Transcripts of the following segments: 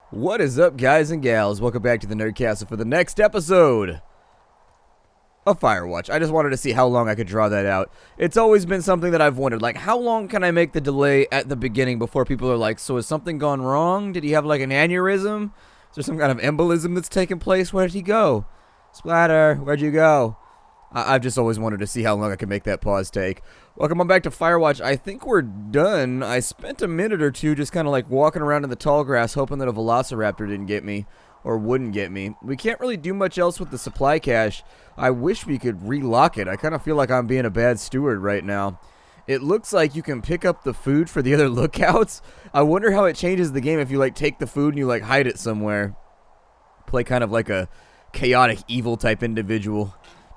What is up, guys and gals? Welcome back to the Nerdcastle for the next episode of Firewatch. I just wanted to see how long I could draw that out. It's always been something that I've wondered, like, how long can I make the delay at the beginning before people are like, so has something gone wrong? Did he have, like, an aneurysm? Is there some kind of embolism that's taken place? Where did he go? Splatter, where'd you go? I've just always wanted to see how long I could make that pause take. Welcome on back to Firewatch. I think we're done. I spent a minute or two just kind of like walking around in the tall grass hoping that a velociraptor didn't get me or wouldn't get me. We can't really do much else with the supply cache. I wish we could relock it. I kind of feel like I'm being a bad steward right now. It looks like you can pick up the food for the other lookouts. I wonder how it changes the game if you like take the food and you like hide it somewhere. Play kind of like a chaotic evil type individual.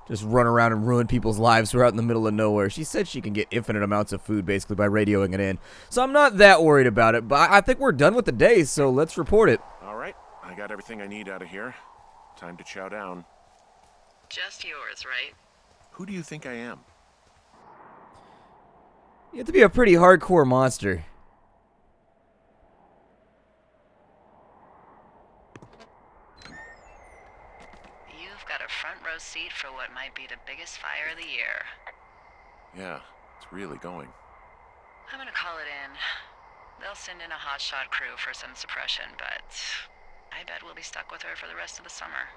Just run around and ruin people's lives who are out in the middle of nowhere. She said she can get infinite amounts of food basically by radioing it in. So I'm not that worried about it, but I think we're done with the day, so let's report it. All right, I got everything I need out of here. Time to chow down. Just yours, right? Who do you think I am? You have to be a pretty hardcore monster. You've got a front row seat for what might be the biggest fire of the year. Yeah, it's really going. I'm gonna call it in. They'll send in a hotshot crew for some suppression, but I bet we'll be stuck with her for the rest of the summer.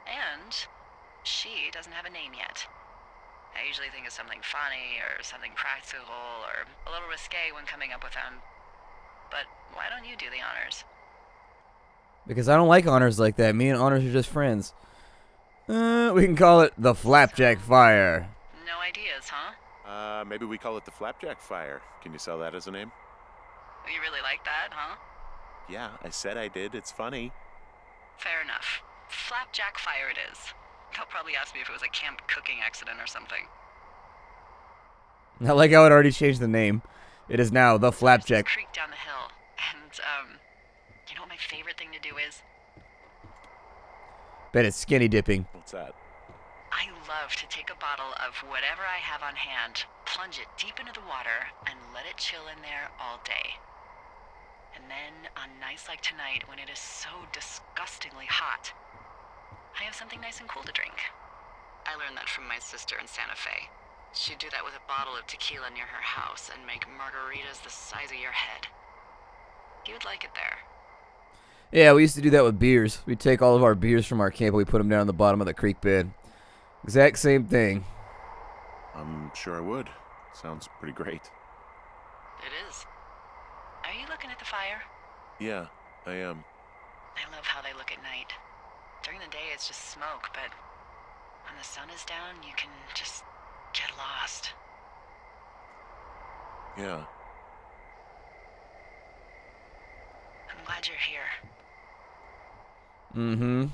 And she doesn't have a name yet. I usually think of something funny or something practical or a little risque when coming up with them. But why don't you do the honors? Because I don't like honors like that. Me and honors are just friends. We can call it the Flapjack Fire. No ideas, huh? Maybe we call it the Flapjack Fire. Can you sell that as a name? You really like that, huh? Yeah, I said I did. It's funny. Fair enough. Flapjack Fire it is. They'll probably ask me if it was a camp cooking accident or something. I like how it already changed the name. It is now the Flapjack. There's this creek down the hill, and you know what my favorite thing to do is? Bet it's skinny dipping. What's that? I love to take a bottle of whatever I have on hand, plunge it deep into the water, and let it chill in there all day. And then, on nights like tonight, when it is so disgustingly hot, I have something nice and cool to drink. I learned that from my sister in Santa Fe. She'd do that with a bottle of tequila near her house and make margaritas the size of your head. You would like it there. Yeah, we used to do that with beers. We'd take all of our beers from our camp and we put them down on the bottom of the creek bed. Exact same thing. I'm sure I would. Sounds pretty great. It is. Are you looking at the fire? Yeah, I am. I love how they look at night. During the day, it's just smoke, but when the sun is down, you can just get lost. Yeah. I'm glad you're here. Mm-hmm.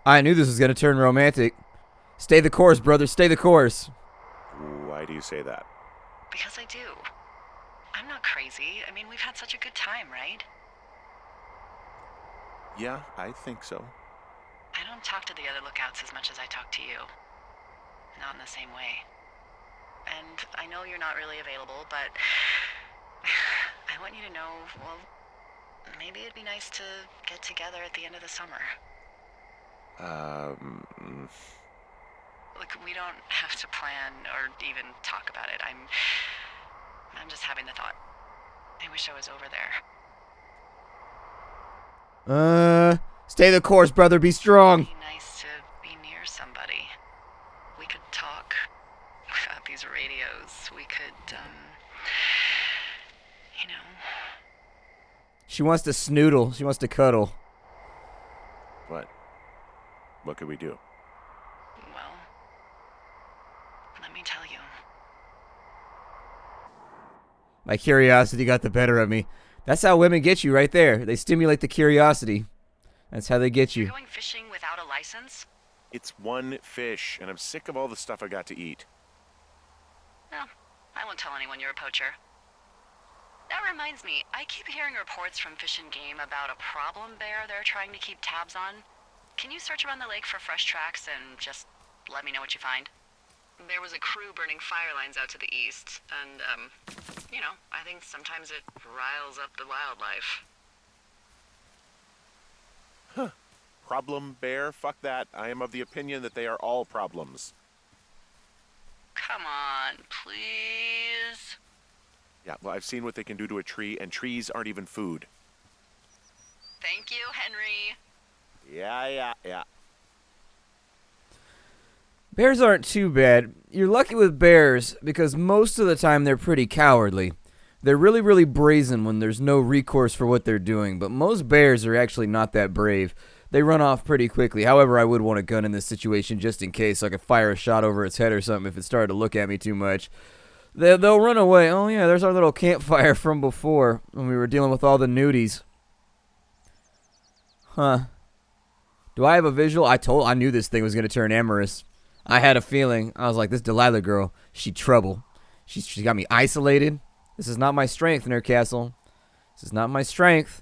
I knew this was going to turn romantic. Stay the course, brother. Stay the course. Why do you say that? Because I do. I'm not crazy. I mean, we've had such a good time, right? Yeah, I think so. I don't talk to the other lookouts as much as I talk to you. Not in the same way. And I know you're not really available, but I want you to know, well, maybe it'd be nice to get together at the end of the summer. Look, we don't have to plan or even talk about it. I'm just having the thought. I wish I was over there. Stay the course, brother. Be strong. It'd be nice to be near somebody. We could talk about these radios. We could, you know. She wants to snoodle. She wants to cuddle. What? What could we do? Well, let me tell you. My curiosity got the better of me. That's how women get you right there. They stimulate the curiosity. That's how they get you. You're going fishing without a license? It's one fish, and I'm sick of all the stuff I got to eat. No, I won't tell anyone you're a poacher. That reminds me, I keep hearing reports from Fish and Game about a problem bear they're trying to keep tabs on. Can you search around the lake for fresh tracks and just let me know what you find? There was a crew burning fire lines out to the east, and, you know, I think sometimes it riles up the wildlife. problem bear? Fuck that. I am of the opinion that they are all problems. Come on, please. Yeah, well, I've seen what they can do to a tree, and trees aren't even food. Thank you, Henry. Yeah. Bears aren't too bad. You're lucky with bears because most of the time they're pretty cowardly. They're really, really brazen when there's no recourse for what they're doing, but most bears are actually not that brave. They run off pretty quickly. However, I would want a gun in this situation just in case, so I could fire a shot over its head or something if it started to look at me too much. They'll run away. Oh yeah, there's our little campfire from before when we were dealing with all the nudies. Huh. Do I have a visual? I knew this thing was going to turn amorous. I had a feeling. I was like, this Delilah girl, she trouble. She got me isolated. This is not my strength, Nerdcastle. This is not my strength.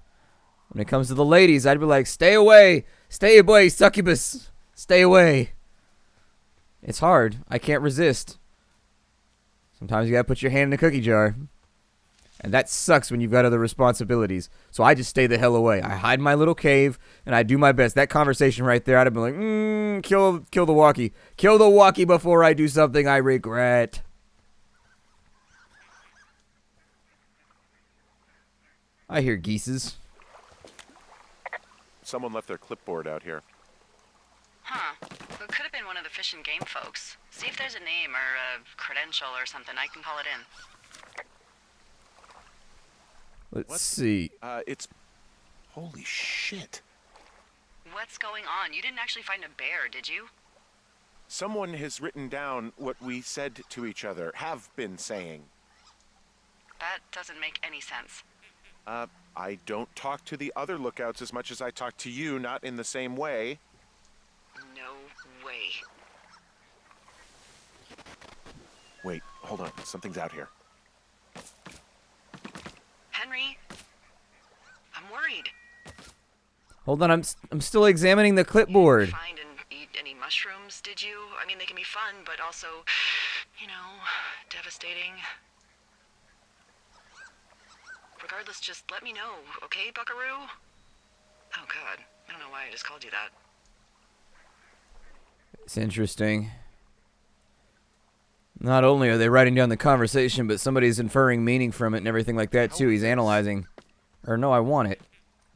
When it comes to the ladies, I'd be like, stay away. Stay away, succubus. Stay away. It's hard. I can't resist. Sometimes you gotta put your hand in the cookie jar. And that sucks when you've got other responsibilities. So I just stay the hell away. I hide in my little cave, and I do my best. That conversation right there, I'd have been like, kill the walkie. Kill the walkie before I do something I regret. I hear geeses. Someone left their clipboard out here. Huh. It could have been one of the Fish and Game folks. See if there's a name or a credential or something. I can call it in. Let's see. It's... Holy shit. What's going on? You didn't actually find a bear, did you? Someone has written down what we said to each other, have been saying. That doesn't make any sense. I don't talk to the other lookouts as much as I talk to you, not in the same way. No way. Wait, hold on. Something's out here. Henry? I'm worried. Hold on, I'm still examining the clipboard. You didn't find and eat any mushrooms, did you? I mean, they can be fun, but also, you know, devastating. Regardless, just let me know, okay, buckaroo? Oh, God. I don't know why I just called you that. It's interesting. Not only are they writing down the conversation, but somebody's inferring meaning from it and everything like that, too. He's analyzing. Or, no, I want it.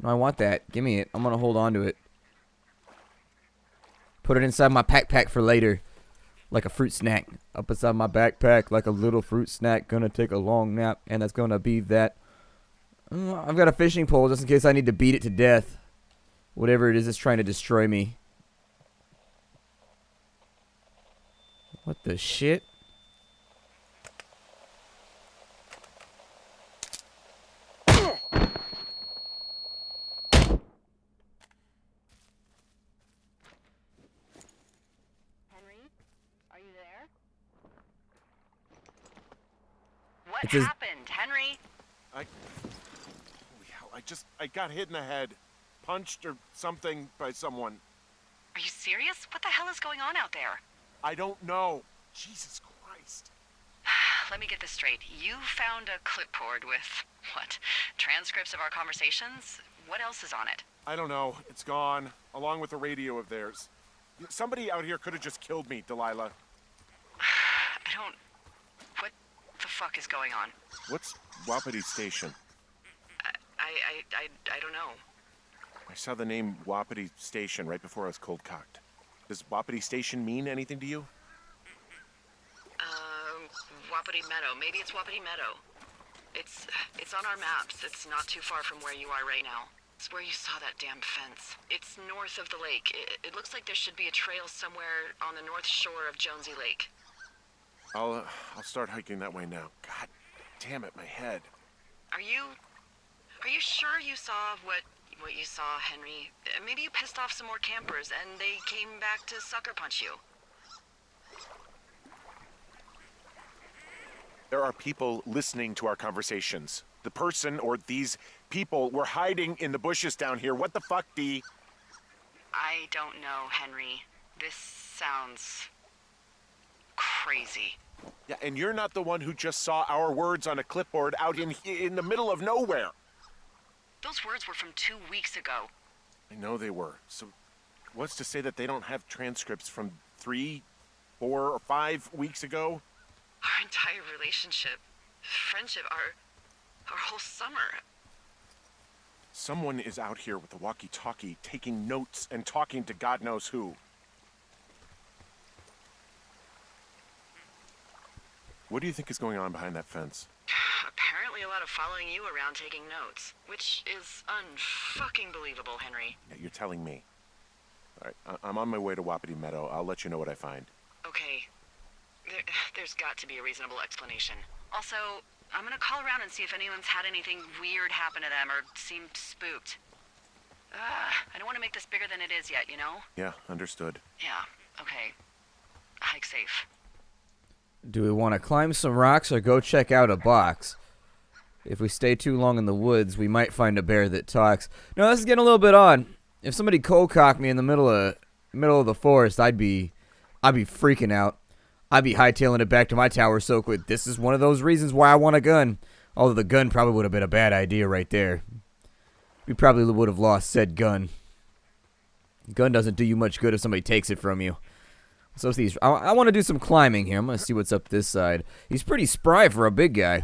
No, I want that. Give me it. I'm going to hold on to it. Put it inside my pack for later. Like a fruit snack. Up inside my backpack like a little fruit snack. Gonna take a long nap, and that's gonna be that. I've got a fishing pole just in case I need to beat it to death. Whatever it is that's trying to destroy me. What the shit? Henry? Are you there? What It says- happened, Henry? Holy hell, I got hit in the head. Punched or something by someone. Are you serious? What the hell is going on out there? I don't know. Jesus Christ. Let me get this straight. You found a clipboard with, what, transcripts of our conversations? What else is on it? I don't know. It's gone, along with the radio of theirs. Somebody out here could have just killed me, Delilah. What the fuck is going on? What's Wapiti Station? I don't know. I saw the name Wapiti Station right before I was cold-cocked. Does Wapiti Station mean anything to you? Wapiti Meadow. Maybe it's Wapiti Meadow. It's on our maps. It's not too far from where you are right now. It's where you saw that damn fence. It's north of the lake. It looks like there should be a trail somewhere on the north shore of Jonesy Lake. I'll start hiking that way now. God damn it, my head. Are you sure you saw what you saw, Henry? Maybe you pissed off some more campers and they came back to sucker punch you. There are people listening to our conversations. The person or these people were hiding in the bushes down here. What the fuck, Dee? I don't know, Henry. This sounds crazy. Yeah, and you're not the one who just saw our words on a clipboard out in the middle of nowhere. Those words were from 2 weeks ago. I know they were. So What's to say that they don't have transcripts from 3, 4, or 5 weeks ago? Our entire relationship, friendship, our whole summer. Someone is out here with a walkie-talkie taking notes and talking to God knows who. What do you think is going on behind that fence? Apparently a lot of following you around taking notes, which is unfucking believable, Henry. Yeah, you're telling me. All right, I'm on my way to Wapiti Meadow. I'll let you know what I find. Okay. There's got to be a reasonable explanation. Also, I'm gonna call around and see if anyone's had anything weird happen to them or seemed spooked. I don't want to make this bigger than it is yet, you know? Yeah, understood. Yeah, okay. Hike safe. Do we want to climb some rocks or go check out a box? If we stay too long in the woods, we might find a bear that talks. No, this is getting a little bit odd. If somebody cold-cocked me in the middle of the forest, I'd be freaking out. I'd be hightailing it back to my tower so quick. This is one of those reasons why I want a gun. Although the gun probably would have been a bad idea right there. We probably would have lost said gun. Gun doesn't do you much good if somebody takes it from you. So these, I want to do some climbing here. I'm going to see what's up this side. He's pretty spry for a big guy.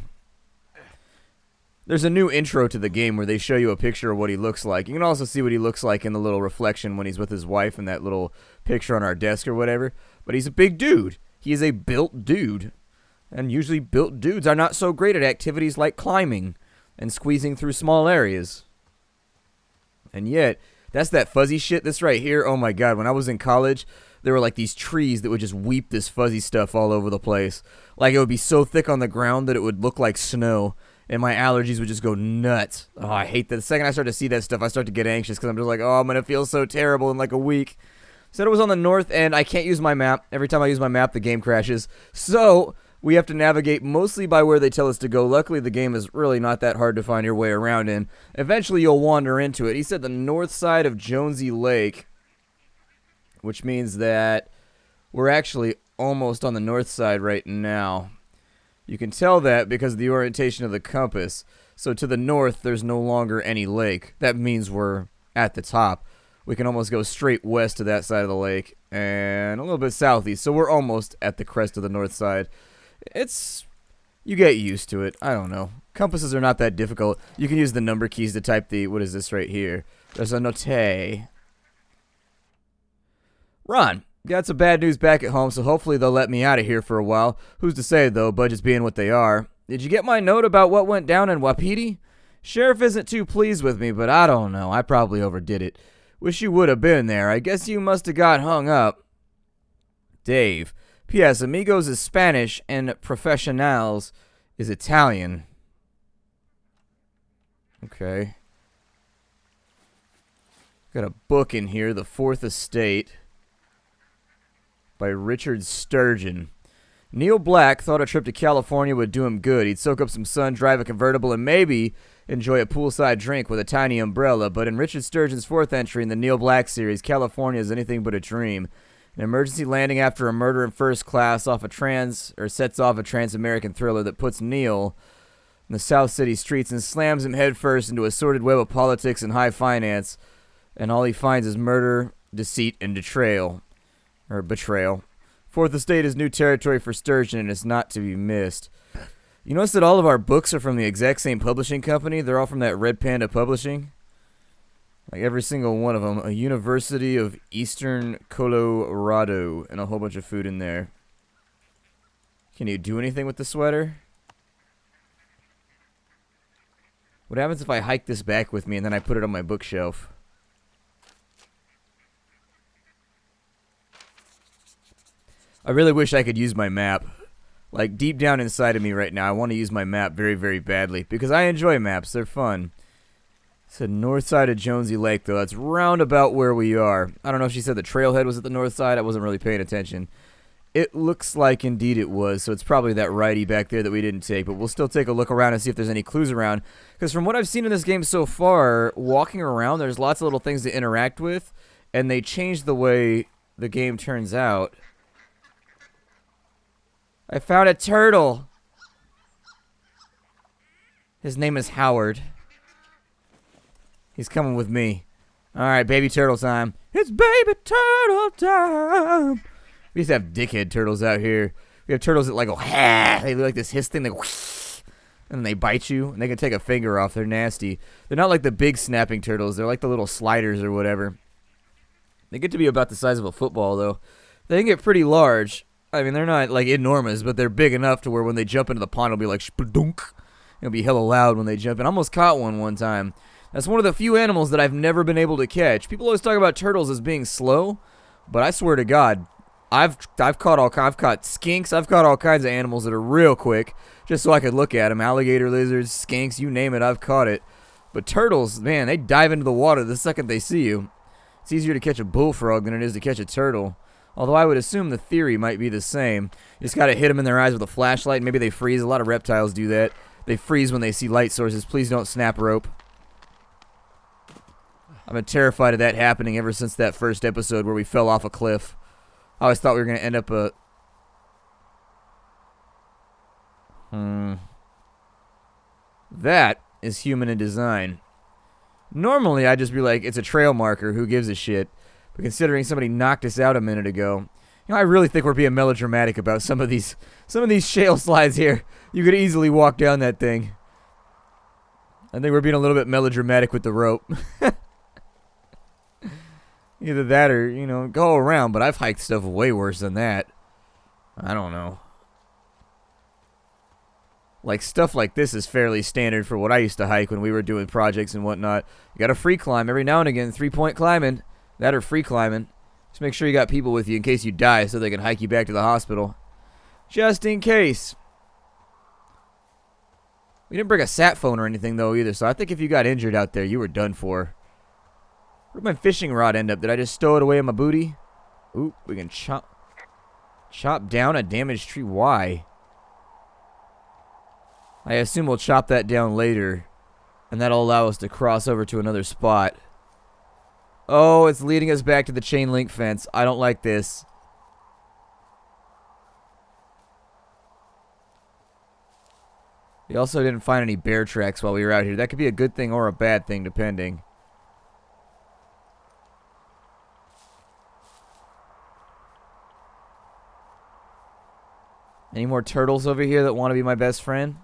There's a new intro to the game where they show you a picture of what he looks like. You can also see what he looks like in the little reflection when he's with his wife in that little picture on our desk or whatever. But he's a big dude. He is a built dude. And usually built dudes are not so great at activities like climbing and squeezing through small areas. And yet, that's that fuzzy shit. This right here, oh my god, when I was in college, there were like these trees that would just weep this fuzzy stuff all over the place. Like it would be so thick on the ground that it would look like snow. And my allergies would just go nuts. Oh, I hate that. The second I start to see that stuff, I start to get anxious because I'm just like, oh, I'm going to feel so terrible in like a week. Said it was on the north end. I can't use my map. Every time I use my map, the game crashes. So we have to navigate mostly by where they tell us to go. Luckily, the game is really not that hard to find your way around in. Eventually, you'll wander into it. He said the north side of Jonesy Lake, which means that we're actually almost on the north side right now. You can tell that because of the orientation of the compass. So to the north, there's no longer any lake. That means we're at the top. We can almost go straight west to that side of the lake and a little bit southeast. So we're almost at the crest of the north side. You get used to it. I don't know. Compasses are not that difficult. You can use the number keys to type what is this right here? There's a note. Ron. Got some bad news back at home, so hopefully they'll let me out of here for a while. Who's to say, though, budgets being what they are. Did you get my note about what went down in Wapiti? Sheriff isn't too pleased with me, but I don't know. I probably overdid it. Wish you would have been there. I guess you must have got hung up. Dave. P.S. Amigos is Spanish, and Professionals is Italian. Okay. Got a book in here, The Fourth Estate, by Richard Sturgeon. Neil Black thought a trip to California would do him good. He'd soak up some sun, drive a convertible, and maybe enjoy a poolside drink with a tiny umbrella. But in Richard Sturgeon's fourth entry in the Neil Black series, California is anything but a dream. An emergency landing after a murder in first class sets off a trans-American thriller that puts Neil in the South City streets and slams him headfirst into a sordid web of politics and high finance. And all he finds is murder, deceit, and betrayal. Fourth Estate is new territory for Sturgeon, and it's not to be missed. You notice that all of our books are from the exact same publishing company? They're all from that Red Panda Publishing. Like every single one of them. A University of Eastern Colorado, and a whole bunch of food in there. Can you do anything with the sweater? What happens if I hike this back with me and then I put it on my bookshelf? I really wish I could use my map. Like, deep down inside of me right now, I want to use my map very, very badly. Because I enjoy maps. They're fun. It's the north side of Jonesy Lake, though. That's round about where we are. I don't know if she said the trailhead was at the north side. I wasn't really paying attention. It looks like indeed it was. So it's probably that righty back there that we didn't take. But we'll still take a look around and see if there's any clues around. Because from what I've seen in this game so far, walking around, there's lots of little things to interact with. And they change the way the game turns out. I found a turtle. His name is Howard. He's coming with me. Alright, baby turtle time. It's baby turtle time. We used to have dickhead turtles out here. We have turtles that like go, ha! They look like this hiss thing, they go, whoosh, and then they bite you, and they can take a finger off. They're nasty. They're not like the big snapping turtles. They're like the little sliders or whatever. They get to be about the size of a football, though. They can get pretty large. I mean, they're not like enormous, but they're big enough to where when they jump into the pond, it'll be like spadunk. It'll be hella loud when they jump in. I almost caught one time. That's one of the few animals that I've never been able to catch. People always talk about turtles as being slow, but I swear to God, I've caught skinks. I've caught all kinds of animals that are real quick, just so I could look at them. Alligator, lizards, skinks, you name it, I've caught it. But turtles, man, they dive into the water the second they see you. It's easier to catch a bullfrog than it is to catch a turtle. Although I would assume the theory might be the same. You just gotta hit them in their eyes with a flashlight, and maybe they freeze. A lot of reptiles do that. They freeze when they see light sources. Please don't snap rope. I've been terrified of that happening ever since that first episode where we fell off a cliff. I always thought we were going to end up That is human in design. Normally, I'd just be like, it's a trail marker, who gives a shit? But considering somebody knocked us out a minute ago, I really think we're being melodramatic about some of these shale slides here. You could easily walk down that thing. I think we're being a little bit melodramatic with the rope. Either that or, go around, but I've hiked stuff way worse than that. I don't know. Like, stuff like this is fairly standard for what I used to hike when we were doing projects and whatnot. You gotta free climb every now and again, 3-point climbing. That or free climbing. Just make sure you got people with you in case you die so they can hike you back to the hospital. Just in case. We didn't bring a sat phone or anything, though, either, so I think if you got injured out there, you were done for. Where'd my fishing rod end up? Did I just stow it away in my booty? Ooh, we can chop down a damaged tree. Why? I assume we'll chop that down later, and that'll allow us to cross over to another spot. Oh, it's leading us back to the chain link fence. I don't like this. We also didn't find any bear tracks while we were out here. That could be a good thing or a bad thing, depending. Any more turtles over here that want to be my best friend?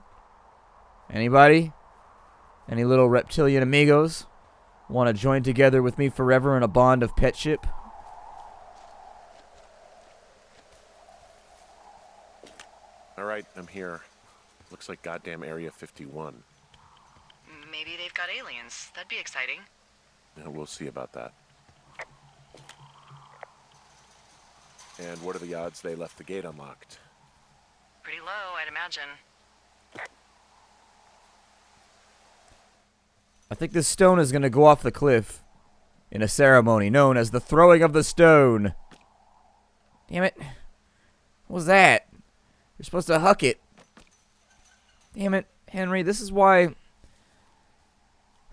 Anybody? Any little reptilian amigos want to join together with me forever in a bond of petship? All right, I'm here. Looks like goddamn Area 51. Maybe they've got aliens. That'd be exciting. Yeah, we'll see about that. And what are the odds they left the gate unlocked? Pretty low, I'd imagine. I think this stone is going to go off the cliff in a ceremony known as the throwing of the stone. Damn it. What was that? You're supposed to huck it. Damn it, Henry. This is why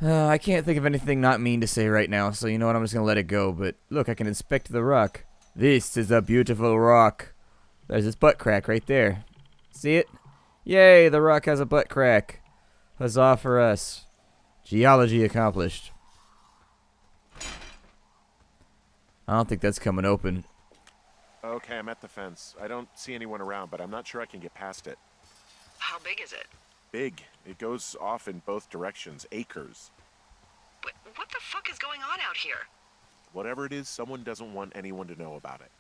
I can't think of anything not mean to say right now, so you know what? I'm just going to let it go. But look, I can inspect the rock. This is a beautiful rock. There's this butt crack right there. See it? Yay, the rock has a butt crack. Huzzah for us. Geology accomplished. I don't think that's coming open. Okay, I'm at the fence. I don't see anyone around, but I'm not sure I can get past it. How big is it? Big. It goes off in both directions. Acres. But what the fuck is going on out here? Whatever it is, someone doesn't want anyone to know about it.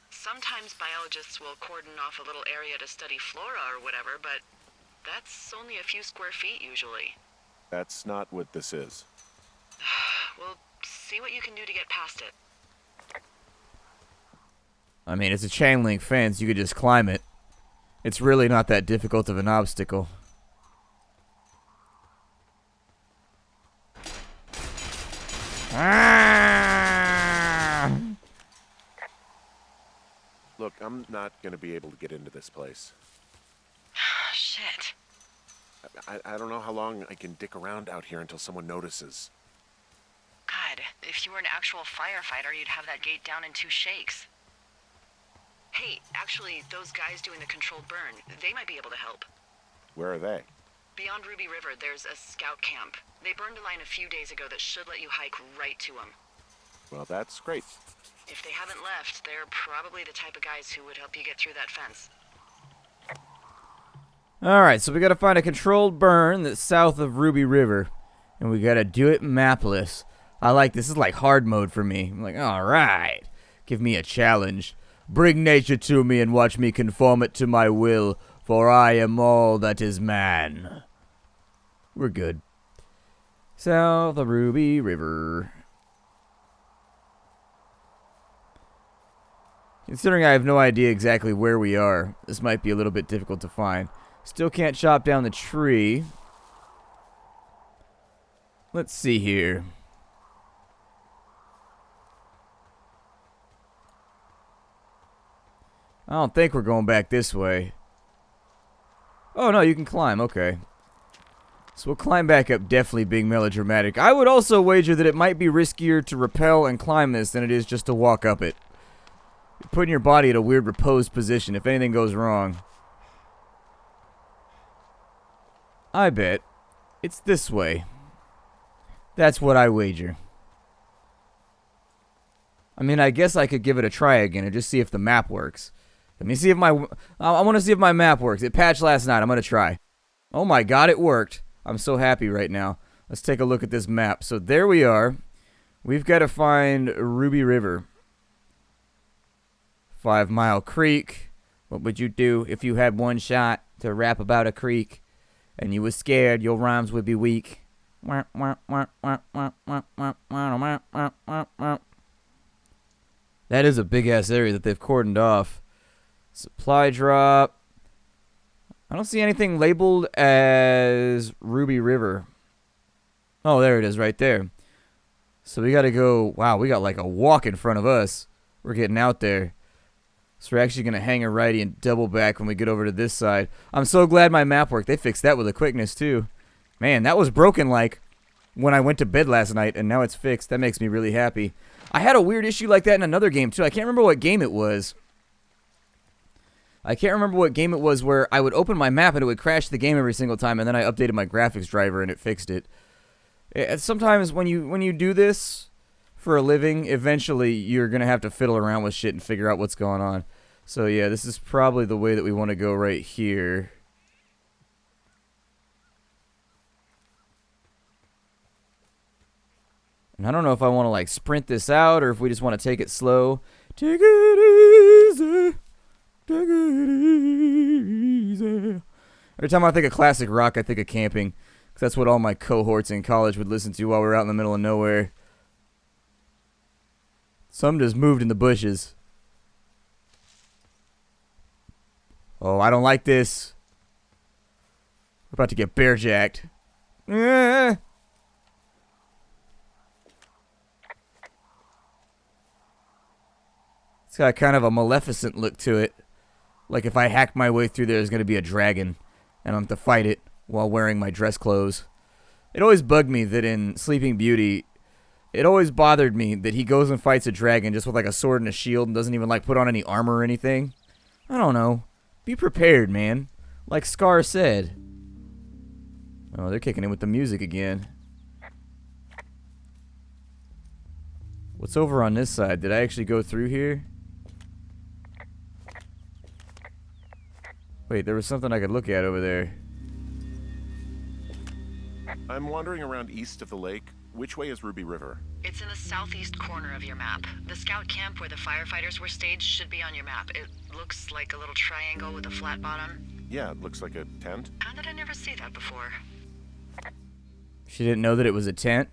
Sometimes biologists will cordon off a little area to study flora or whatever, but that's only a few square feet usually. That's not what this is. Well, see what you can do to get past it. I mean, it's a chain link fence. You could just climb it. It's really not that difficult of an obstacle. Look, I'm not going to be able to get into this place. Shit. I don't know how long I can dick around out here until someone notices. God, if you were an actual firefighter, you'd have that gate down in 2 shakes. Hey, actually, those guys doing the controlled burn, they might be able to help. Where are they? Beyond Ruby River, there's a scout camp. They burned a line a few days ago that should let you hike right to them. Well, that's great. If they haven't left, they're probably the type of guys who would help you get through that fence. Alright, so we gotta find a controlled burn that's south of Ruby River. And we gotta do it mapless. I like this. This is like hard mode for me. I'm like, alright. Give me a challenge. Bring nature to me and watch me conform it to my will, for I am all that is man. We're good. South of Ruby River. Considering I have no idea exactly where we are, this might be a little bit difficult to find. Still can't chop down the tree. Let's see here. I don't think we're going back this way. Oh, no, you can climb. Okay. So we'll climb back up, definitely being melodramatic. I would also wager that it might be riskier to rappel and climb this than it is just to walk up it. You're putting your body in a weird reposed position if anything goes wrong. I bet it's this way. That's what I wager. I mean, I guess I could give it a try again and just see if the map works. Let me see if I want to see if my map works. It patched last night. I'm going to try. Oh my god, it worked. I'm so happy right now. Let's take a look at this map. So there we are. We've got to find Ruby River. 5 Mile Creek. What would you do if you had one shot to rap about a creek and you was scared your rhymes would be weak? That is a big-ass area that they've cordoned off. Supply drop. I don't see anything labeled as Ruby River. Oh, there it is right there. So we got to go. Wow, we got like a walk in front of us. We're getting out there. So we're actually going to hang a righty and double back when we get over to this side. I'm so glad my map worked. They fixed that with a quickness too. Man, that was broken like when I went to bed last night, and now it's fixed. That makes me really happy. I had a weird issue like that in another game too. I can't remember what game it was. Where I would open my map and it would crash the game every single time, and then I updated my graphics driver and it fixed it. Sometimes when you do this for a living, eventually you're going to have to fiddle around with shit and figure out what's going on. So yeah, this is probably the way that we want to go right here. And I don't know if I want to like sprint this out or if we just want to take it slow. Take it easy. Take it easy. Every time I think of classic rock, I think of camping. Because that's what all my cohorts in college would listen to while we were out in the middle of nowhere. Some just moved in the bushes. Oh, I don't like this. We're about to get bear-jacked. It's got kind of a Maleficent look to it. Like if I hack my way through there's going to be a dragon. And I'm to fight it while wearing my dress clothes. It always bugged me that in Sleeping Beauty, it always bothered me that he goes and fights a dragon just with like a sword and a shield and doesn't even like put on any armor or anything. I don't know. Be prepared, man. Like Scar said. Oh, they're kicking in with the music again. What's over on this side? Did I actually go through here? Wait, there was something I could look at over there. I'm wandering around east of the lake. Which way is Ruby River? It's in the southeast corner of your map. The scout camp where the firefighters were staged should be on your map. It looks like a little triangle with a flat bottom. Yeah, it looks like a tent. How did I never see that before? She didn't know that it was a tent.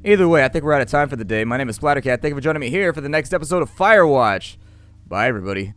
Either way, I think we're out of time for the day. My name is Splattercat. Thank you for joining me here for the next episode of Firewatch. Bye, everybody.